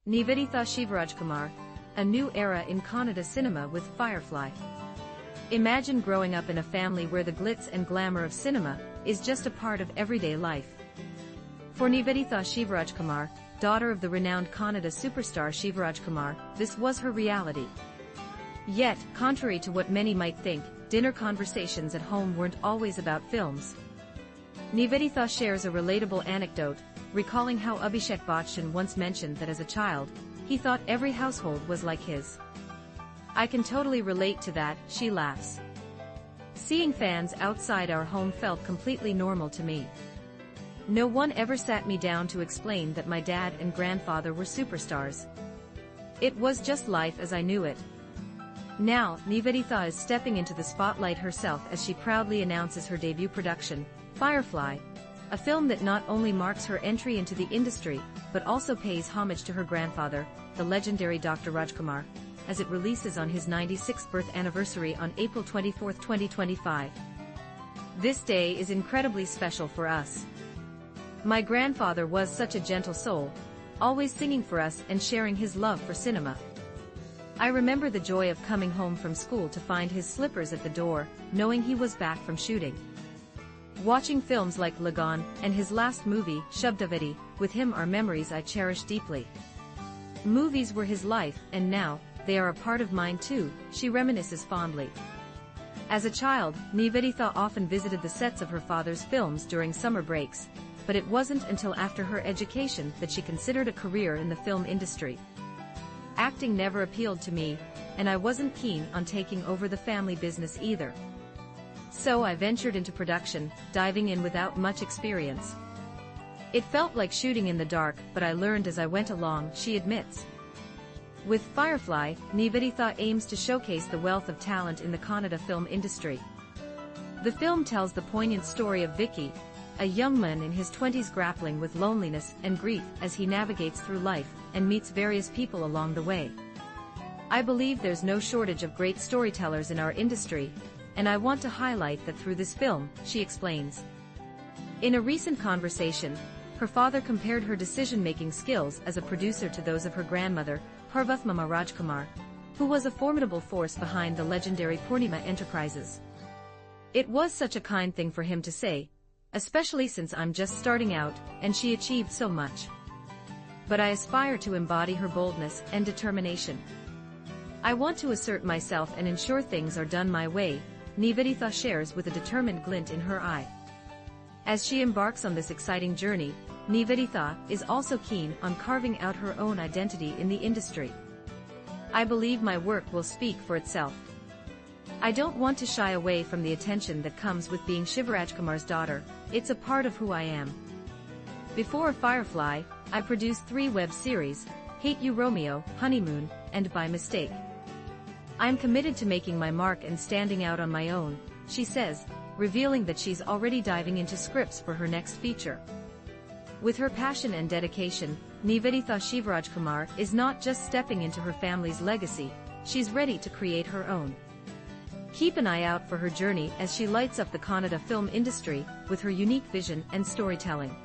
Niveditha Shivarajkumar, a new era in Kannada cinema with Firefly. Imagine growing up in a family where the glitz and glamour of cinema is just a part of everyday life. For Niveditha Shivarajkumar, daughter of the renowned Kannada superstar Shivarajkumar, this was her reality. Yet, contrary to what many might think, dinner conversations at home weren't always about films. Niveditha shares a relatable anecdote, recalling how Abhishek Bachchan once mentioned that as a child, he thought every household was like his. "I can totally relate to that," she laughs. "Seeing fans outside our home felt completely normal to me. No one ever sat me down to explain that my dad and grandfather were superstars. It was just life as I knew it." Now, Niveditha is stepping into the spotlight herself as she proudly announces her debut production, Firefly, a film that not only marks her entry into the industry, but also pays homage to her grandfather, the legendary Dr. Rajkumar, as it releases on his 96th birth anniversary on April 24, 2025. "This day is incredibly special for us. My grandfather was such a gentle soul, always singing for us and sharing his love for cinema. I remember the joy of coming home from school to find his slippers at the door, knowing he was back from shooting. Watching films like Lagan and his last movie, Shabdavedi, with him are memories I cherish deeply. Movies were his life, and now, they are a part of mine too," she reminisces fondly. As a child, Niveditha often visited the sets of her father's films during summer breaks, but it wasn't until after her education that she considered a career in the film industry. "Acting never appealed to me, and I wasn't keen on taking over the family business either. So I ventured into production, diving in without much experience. It felt like shooting in the dark, but I learned as I went along," she admits. With Firefly, Niveditha aims to showcase the wealth of talent in the Kannada film industry. The film tells the poignant story of Vicky, a young man in his 20s grappling with loneliness and grief as he navigates through life and meets various people along the way. "I believe there's no shortage of great storytellers in our industry, and I want to highlight that through this film," she explains. In a recent conversation, her father compared her decision-making skills as a producer to those of her grandmother, Parvatmama Rajkumar, who was a formidable force behind the legendary Purnima Enterprises. "It was such a kind thing for him to say, especially since I'm just starting out, and she achieved so much. But I aspire to embody her boldness and determination. I want to assert myself and ensure things are done my way," Niveditha shares with a determined glint in her eye. As she embarks on this exciting journey, Niveditha is also keen on carving out her own identity in the industry. "I believe my work will speak for itself. I don't want to shy away from the attention that comes with being Shivarajkumar's daughter. It's a part of who I am." Before Firefly, I produced 3 web series, Hate You Romeo, Honeymoon, and By Mistake. "I'm committed to making my mark and standing out on my own," she says, revealing that she's already diving into scripts for her next feature. With her passion and dedication, Niveditha Shivarajkumar is not just stepping into her family's legacy, she's ready to create her own. Keep an eye out for her journey as she lights up the Kannada film industry with her unique vision and storytelling.